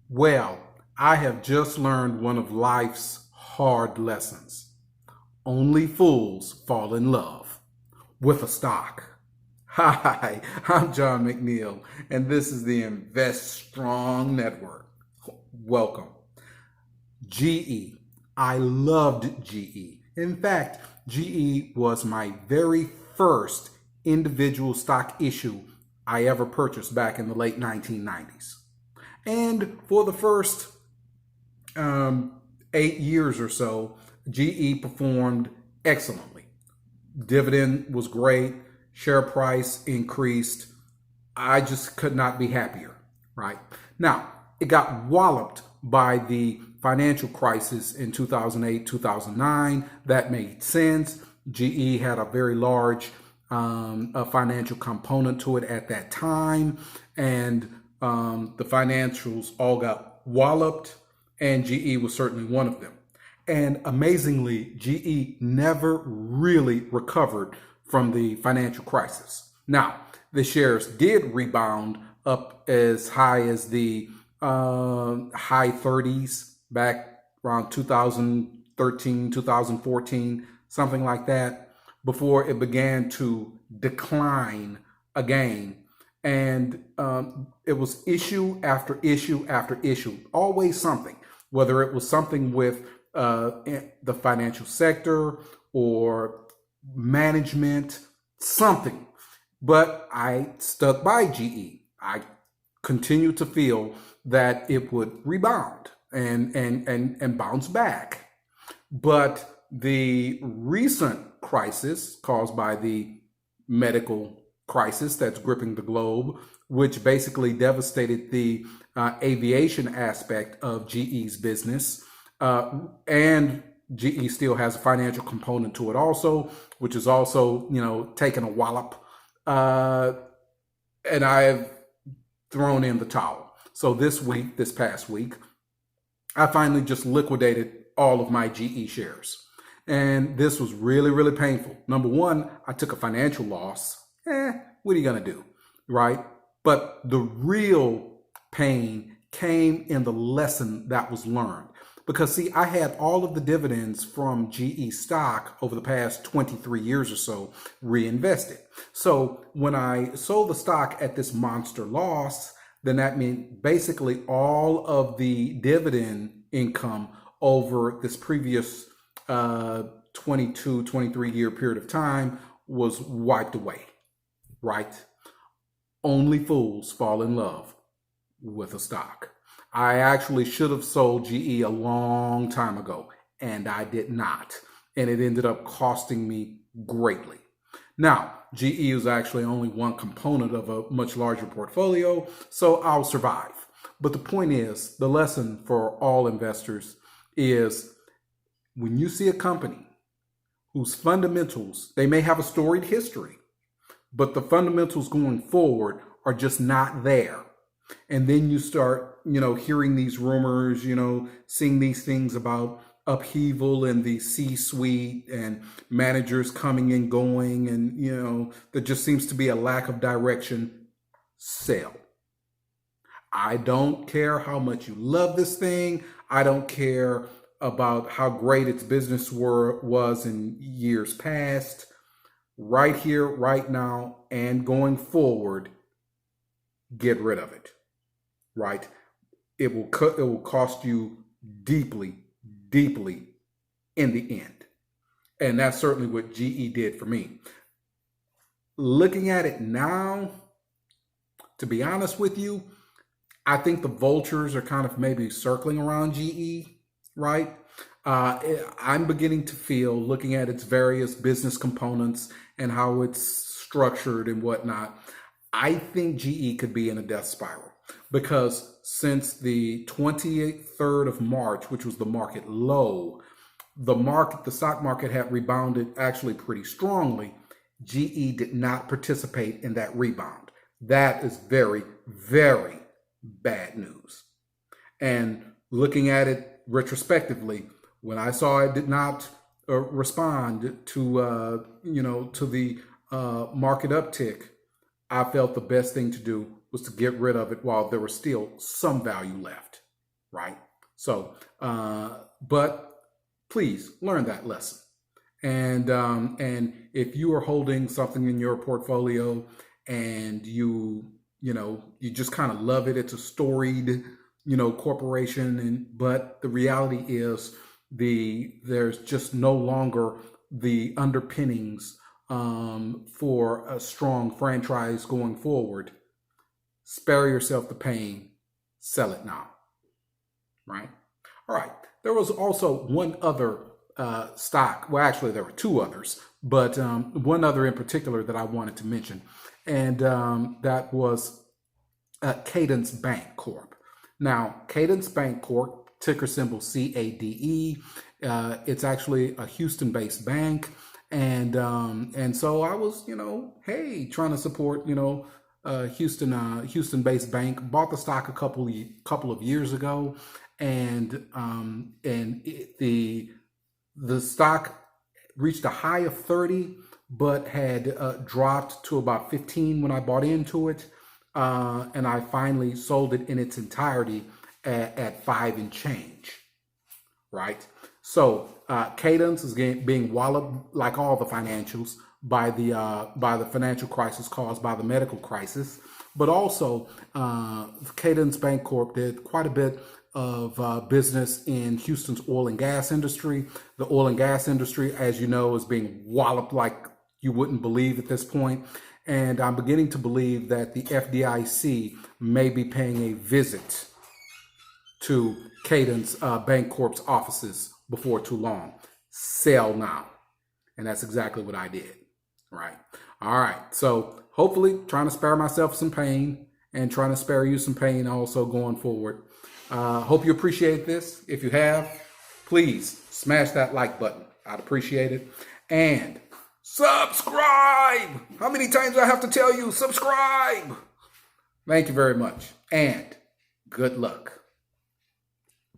Well, I have just learned one of life's hard lessons. Only fools fall in love with a stock. Hi, I'm John McNeil, and this is the Invest Strong Network. Welcome. GE. I loved GE. In fact, GE was my very first individual stock issue I ever purchased back in the late 1990s. And for the first 8 years or so, GE performed excellently. Dividend was great, share price increased. I just could not be happier, right? Now, it got walloped by the financial crisis in 2008, 2009. That made sense. GE had a very large a financial component to it at that time, and the financials all got walloped, and GE was certainly one of them. And amazingly, GE never really recovered from the financial crisis. Now, the shares did rebound up as high as the high 30s back around 2013, 2014, something like that, before it began to decline again. And it was issue after issue after issue, always something, whether it was something with the financial sector or management, something. But I stuck by GE. I continued to feel that it would rebound and bounce back. But the recent crisis caused by the medical crisis that's gripping the globe, which basically devastated the aviation aspect of GE's business, and GE still has a financial component to it also, which is also, taking a wallop. And I've thrown in the towel. So this past week, I finally just liquidated all of my GE shares. And this was really, really painful. Number one, I took a financial loss. What are you going to do? Right? But the real pain came in the lesson that was learned. Because, see, I had all of the dividends from GE stock over the past 23 years or so reinvested. So when I sold the stock at this monster loss, then that meant basically all of the dividend income over this previous 22, 23-year period of time was wiped away, right? Only fools fall in love with a stock. I actually should have sold GE a long time ago, and I did not. And it ended up costing me greatly. Now, GE is actually only one component of a much larger portfolio, so I'll survive. But the point is, the lesson for all investors is when you see a company whose fundamentals, they may have a storied history, but the fundamentals going forward are just not there. And then you start, hearing these rumors, seeing these things about upheaval in the C-suite and managers coming and going, and, there just seems to be a lack of direction. Sell. I don't care how much you love this thing. I don't care about how great its business was in years past. Right here, right now, and going forward, get rid of it. Right? It will cost you deeply, deeply in the end. And that's certainly what GE did for me. Looking at it now, to be honest with you, I think the vultures are kind of maybe circling around GE, right? I'm beginning to feel, looking at its various business components and how it's structured and whatnot, I think GE could be in a death spiral. Because since the 23rd of March, which was the market low, the stock market had rebounded actually pretty strongly. GE did not participate in that rebound. That is very, very bad news. And looking at it retrospectively, when I saw it did not respond to the market uptick, I felt the best thing to do was to get rid of it while there was still some value left. right? So, but please learn that lesson. And if you are holding something in your portfolio and you just kind of love it, it's a storied, corporation, but the reality is there's just no longer the underpinnings for a strong franchise going forward. Spare yourself the pain, sell it now, right? All right. There was also one other stock. Well, actually, there were two others, but one other in particular that I wanted to mention, and that was Cadence Bank Corp. Now, Cadence Bank Corp, ticker symbol CADE. It's actually a Houston-based bank, and so I was, trying to support, Houston-based bank. Bought the stock a couple of years ago, and the stock reached a high of 30, but had dropped to about 15 when I bought into it. And I finally sold it in its entirety at 5 and change, right? So Cadence is being walloped, like all the financials, by the financial crisis caused by the medical crisis. But also, Cadence Bank Corp did quite a bit of business in Houston's oil and gas industry. The oil and gas industry, as you know, is being walloped like you wouldn't believe at this point. And I'm beginning to believe that the FDIC may be paying a visit to Cadence Bank Corp's offices before too long. Sell now. And that's exactly what I did, right? All right. So hopefully trying to spare myself some pain and trying to spare you some pain also going forward. Hope you appreciate this. If you have, please smash that like button. I'd appreciate it. And subscribe. How many times do I have to tell you? Subscribe. Thank you very much. And good luck.